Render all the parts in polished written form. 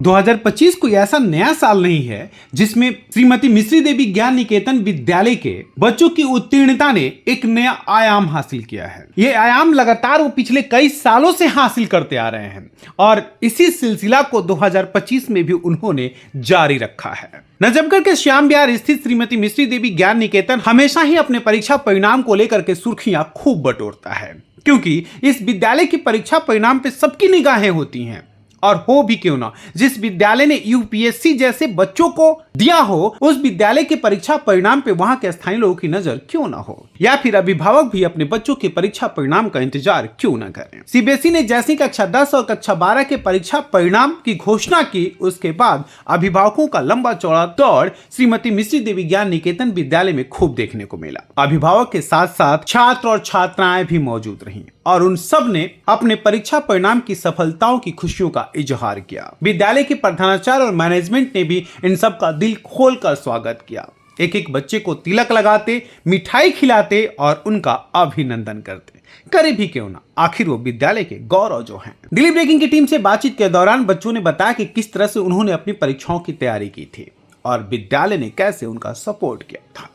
2025 कोई ऐसा नया साल नहीं है जिसमें श्रीमती मिश्री देवी ज्ञान निकेतन विद्यालय के बच्चों की उत्तीर्णता ने एक नया आयाम हासिल किया है। ये आयाम लगातार वो पिछले कई सालों से हासिल करते आ रहे हैं और इसी सिलसिला को 2025 में भी उन्होंने जारी रखा है। नजफगढ़ के श्याम विहार स्थित श्रीमती मिश्री देवी ज्ञान निकेतन हमेशा ही अपने परीक्षा परिणाम को लेकर के सुर्खियां खूब बटोरता है, क्योंकि इस विद्यालय की परीक्षा परिणाम पे सबकी निगाहें होती हैं। और हो भी क्यों ना, जिस विद्यालय ने यूपीएससी जैसे बच्चों को दिया हो, उस विद्यालय के परीक्षा परिणाम पे वहां के स्थानीय लोगों की नजर क्यों ना हो, या फिर अभिभावक भी अपने बच्चों के परीक्षा परिणाम का इंतजार क्यों ना करें। सीबीएसई ने जैसी कक्षा 10 और कक्षा 12 के परीक्षा परिणाम की घोषणा की, उसके बाद अभिभावकों का लंबा चौड़ा दौड़ श्रीमती मिश्री देवी ज्ञान निकेतन विद्यालय में खूब देखने को मिला। अभिभावक के साथ साथ छात्र और छात्राएं भी मौजूद रहीं और उन सब ने अपने परीक्षा परिणाम की सफलताओं की खुशियों का इजहार किया। विद्यालय के प्रधानाचार्य और मैनेजमेंट ने भी इन सब का दिल खोलकर स्वागत किया। एक एक बच्चे को तिलक लगाते, मिठाई खिलाते और उनका अभिनंदन करते। करे भी क्यों ना, आखिर वो विद्यालय के गौरव जो हैं। दिल्ली ब्रेकिंग की टीम से बातचीत के दौरान बच्चों ने बताया कि किस तरह से उन्होंने अपनी परीक्षाओं की तैयारी की थी और विद्यालय ने कैसे उनका सपोर्ट किया था।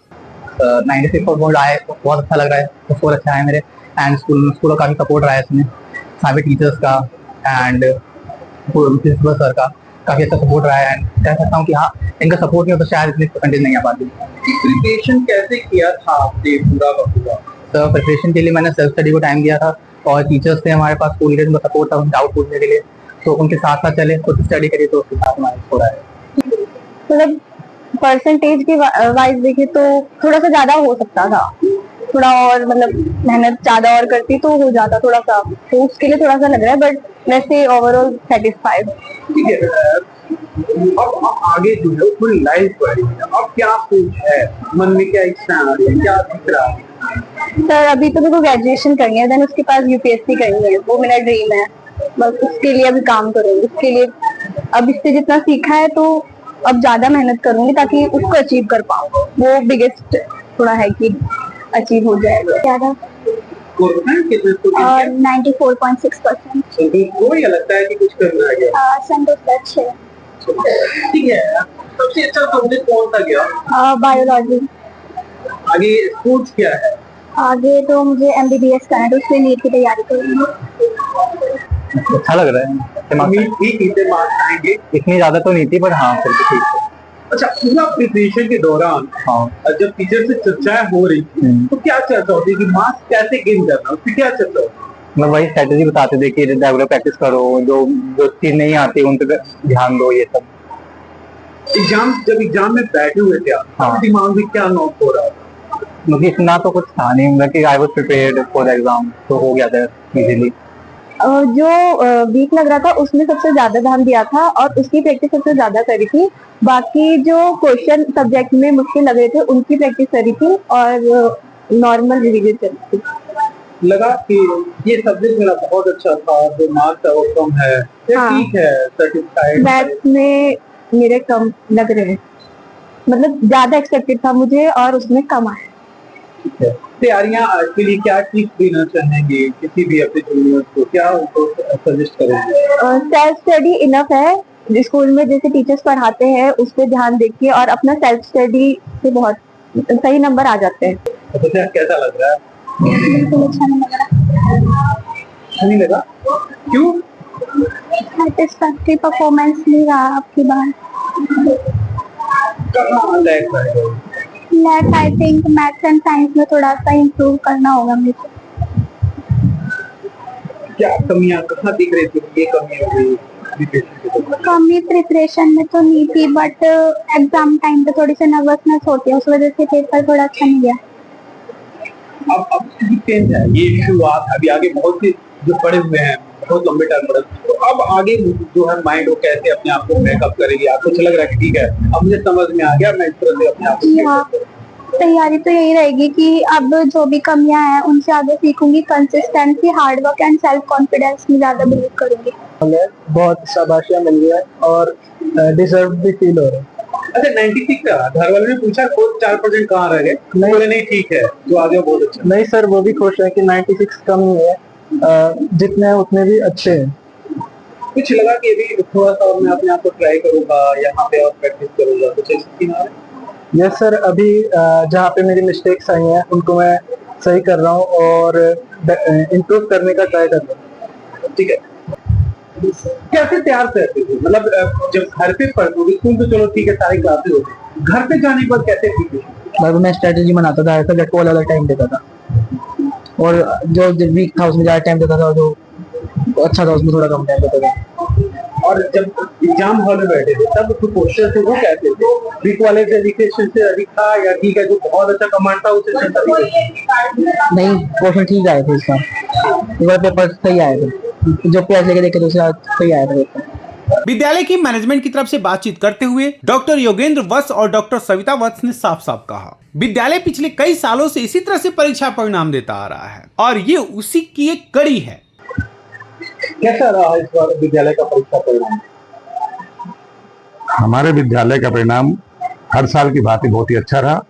96 पर बोर्ड आए, बहुत अच्छा लग रहा है, स्कोर अच्छा है मेरे, एंड स्कूल का भी सपोर्ट रहा है इसमें, सभी टीचर्स का एंड प्रिंसिपल सर का काफी अच्छा सपोर्ट रहा है। एंड कह सकता हूँ कि हाँ, इनका सपोर्ट नहीं हो तो शायद इतनी परसेंटेज नहीं आ पाती। प्रिपरेशन कैसे किया था आपने पूरा का पूरा? तो प्रिपरेशन के लिए मैंने सेल्फ स्टडी को टाइम दिया था और टीचर्स थे हमारे पास स्कूल के, उनका सपोर्ट था डाउट पूछने के लिए, तो उनके साथ साथ चले, खुद स्टडी करिए तो उसके साथ हमारा स्कोर आया। मतलब परसेंटेज की वाइज देखे तो थोड़ा सा ज्यादा हो सकता था, थोड़ा और मतलब मेहनत ज्यादा और करती तो हो जाता थोड़ा सा, तो उसके लिए थोड़ा सा लग रहा है, बट वैसे ओवरऑल सेटिस्फाइड। ठीक है, अब आगे जो है फुल लाइफ क्वेरी है, अब क्या सोच है मन में, क्या इच्छा आ रही है, क्या दिख रहा है? सर अभी तो मेरे को ग्रेजुएशन करनी है, देन उसके पास यूपीएससी करनी है, वो मेरा ड्रीम है, बस उसके लिए अभी काम करूंगी। उसके लिए अब इससे जितना सीखा है तो अब ज्यादा मेहनत करूंगी ताकि उसको अचीव कर पाऊँ। वो बिगेस्ट थोड़ा है कि अचीव हो जाएगा। क्या था? 94.6%। तो ये लगता है कि कुछ करना है क्या? सच है। ठीक है, सबसे अच्छा सब्जेक्ट कौन सा गया? बायोलॉजी। आगे स्पोर्ट्स क्या है? आगे तो मुझे एमबीबीएस करना है, तो उसके नीट की तैयारी करूंगी। अच्छा लग रहा है, ठीक मार्क्स आएंगे, इतनी ज्यादा तो नहीं थी पर हाँ फिर भी ठीक है। अच्छा, पूरा प्रिपरेशन के दौरान जब टीचर से चर्चाएं हो रही थी तो क्या चर्चा होती है कि मार्क्स कैसे गेन करना, उसकी क्या चर्चा होती? मैं वही स्ट्रेटेजी बताते थे कि रेगुलर प्रैक्टिस करो, जो चीज नहीं आती उन पे ध्यान दो, ये सब। जब एग्जाम में बैठे हुए थे आप, दिमाग में क्या नोट हो रहा था? मुझे इतना तो कुछ था नहीं, मतलब I was prepared for the exam, तो हो गया था इजीली। जो वीक लग रहा था उसमें सबसे ज्यादा ध्यान दिया था और उसकी प्रैक्टिस सबसे ज्यादा करी थी। बाकी जो क्वेश्चन सब्जेक्ट में मुश्किल लग रहे थे उनकी प्रैक्टिस करी थी और नॉर्मल रिवीजन करी थी। लगा कि ये सब्जेक्ट मेरा बहुत अच्छा था, जो मार्क्स है वो कम है, ठीक है, सेटिस्फाइड। मैथ्स में मेरे कम लग रहे हैं, मतलब ज्यादा एक्सपेक्टेड था मुझे और उसमें कम आया। तैयारियां के लिए क्या टिप्स देना चाहेंगे किसी भी अपने जूनियर्स को, क्या उनको सजेस्ट करेंगे? सेल्फ स्टडी इनफ है, स्कूल में जैसे टीचर्स पढ़ाते हैं उस पर ध्यान देखिए और अपना सेल्फ स्टडी से बहुत सही नंबर आ जाते हैं। तो कैसा लग रहा है? बिल्कुल अच्छा नहीं लग रहा। नहीं लगा? क्यों? सेटिस्फैक्टरी परफॉर्मेंस नहीं रहा आपकी बार। कहाँ लैग है? Lag I think maths and science में थोड़ा सा इम्प्रूव करना होगा मुझे। क्या कमियां कहाँ दिख रही थी? ये कमी हो गई कमी प्रिपरेशन में तो नहीं थी, बट एग्जाम टाइम पे थोड़ी सी नर्वसनेस होती है, उस वजह से पेपर थोड़ा अच्छा नहीं गया। अब चेंज है, ये शुरुआत, अभी आगे बहुत से जो पढ़े हुए हैं बहुत लंबे टाइम पढ़े, तो अब आगे जो है माइंड वो कैसे अपने आप को मेकअप करेगी? आपको अच्छा लग रहा है कि ठीक है अब मुझे समझ में आ गया, मैं इस तरह से अपने आप को तैयारी तो यही रहेगी कि अब जो भी कमियां हैं उनसे आगे सीखूंगी, consistency, hard work and self confidence में ज्यादा बिलीव करूंगी। बहुत शाबाशियां मिल रही है और डिजर्व भी फील हो रहा है। अच्छा, 96 का घर वालों ने पूछा, खुद 4% कहाँ रह गए? बोले नहीं ठीक है, जो आगे बहुत अच्छा। नहीं सर, वो भी खुश है कि 96 कम नहीं है, जितने हैं उतने भी अच्छे हैं। कुछ लगा कि अभी थोड़ा सा और मैं अपने आप को ट्राई करूंगा, यहाँ पे और प्रैक्टिस करूंगा, कुछ ऐसा सीन आ रहा है? यस सर, अभी जहाँ पे मेरी मिस्टेक्स आई हैं उनको मैं सही कर रहा हूँ और इम्प्रूव करने का ट्राई कर रहा हूँ। ठीक है। कैसे तैयार करते थे, मतलब जब घर पे पढ़ते हो, स्कूल तो चलो ठीक है सारी क्लासेस होती है, घर पे जाने के बाद कैसे सीखे? मैं स्ट्रेटेजी बनाता था, ऐसा को अलग अलग टाइम देता था और जो वीक था उसमें ज़्यादा टाइम देता था, जो अच्छा था उसमें थोड़ा कम टाइम देता था। और जब एग्जाम हॉल में बैठे थे तब जो क्वेश्चन थे वो कैसे थे? वीक वाले से क्वेश्चन से अधिक था या ठीक है जो बहुत अच्छा कमांड था उसे नहीं, क्वेश्चन ठीक आए थे इसका, इस बार पेपर सही आए थे, जो पेज लेके देखे थे उससे सही आया था पेपर। विद्यालय की मैनेजमेंट की तरफ से बातचीत करते हुए डॉक्टर योगेंद्र वत्स और डॉक्टर सविता वत्स ने साफ साफ कहा, विद्यालय पिछले कई सालों से इसी तरह से परीक्षा परिणाम देता आ रहा है और ये उसी की एक कड़ी है। कैसा रहा इस बार विद्यालय का परीक्षा परिणाम? हमारे विद्यालय का परिणाम हर साल की भांति बहुत ही अच्छा रहा।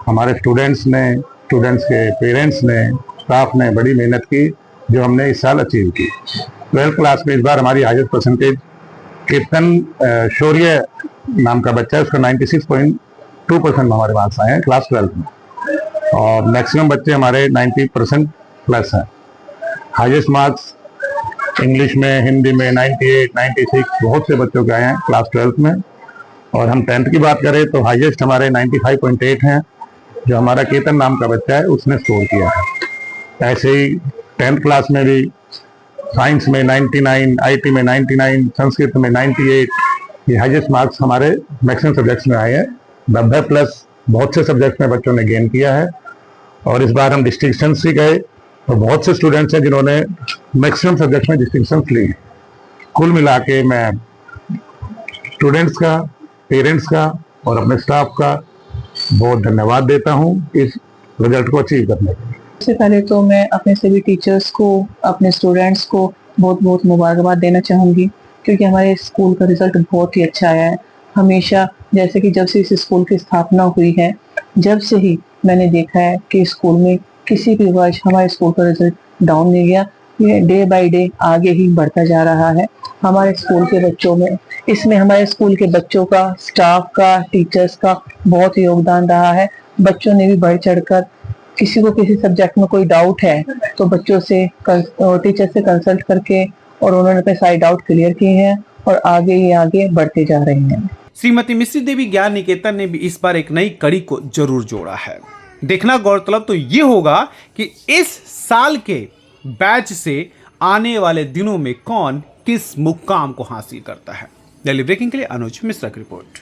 हमारे स्टूडेंट्स के पेरेंट्स ने, स्टाफ ने बड़ी मेहनत की जो हमने इस साल अचीव की। 12th क्लास में इस बार हमारी हाईएस्ट परसेंटेज कीर्तन शौर्य नाम का बच्चा है, उसका 96.2% हमारे मार्क्स आए हैं क्लास 12th में और मैक्सिमम बच्चे हमारे 90% प्लस हैं। हाईएस्ट मार्क्स इंग्लिश में, हिंदी में 98, 96 बहुत से बच्चों के आए हैं क्लास 12th में। और हम 10th की बात करें तो हाईएस्ट हमारे 95.8 हैं, जो हमारा केतन नाम का बच्चा है उसने स्कोर किया है। ऐसे ही 10th क्लास में भी साइंस में 99, आईटी में 99, संस्कृत में 98, ये हाईएस्ट मार्क्स हमारे मैक्सिमम सब्जेक्ट्स में आए हैं। 90+ बहुत से सब्जेक्ट्स में बच्चों ने गेन किया है और इस बार हम डिस्टिंक्शंस भी गए और बहुत से स्टूडेंट्स हैं जिन्होंने मैक्सिमम सब्जेक्ट्स में डिस्टिंक्शंस ली। कुल मिला के मैं स्टूडेंट्स का, पेरेंट्स का और अपने स्टाफ का बहुत धन्यवाद देता हूं इस रिजल्ट को अचीव करने के लिए। सबसे पहले तो मैं अपने सभी टीचर्स को, अपने स्टूडेंट्स को बहुत बहुत मुबारकबाद देना चाहूँगी क्योंकि हमारे स्कूल का रिजल्ट बहुत ही अच्छा आया है। हमेशा जैसे कि जब से इस स्कूल की स्थापना हुई है, जब से ही मैंने देखा है कि स्कूल में किसी भी वर्ष हमारे स्कूल का रिजल्ट डाउन नहीं गया, ये डे बाय डे आगे ही बढ़ता जा रहा है। हमारे स्कूल के बच्चों में, इसमें हमारे स्कूल के बच्चों का, स्टाफ का, टीचर्स का बहुत योगदान रहा है। बच्चों ने भी बढ़ चढ़कर, किसी को किसी सब्जेक्ट में कोई डाउट है तो बच्चों से, टीचर से कंसल्ट करके और उन्होंने अपने सारे डाउट क्लियर किए हैं और आगे ही आगे बढ़ते जा रहे हैं। श्रीमती मिश्री देवी ज्ञान निकेतन ने भी इस बार एक नई कड़ी को जरूर जोड़ा है। देखना गौरतलब तो ये होगा कि इस साल के बैच से आने वाले दिनों में कौन किस मुकाम को हासिल करता है। डेली ब्रेकिंग के लिए अनुज मिश्रा की रिपोर्ट।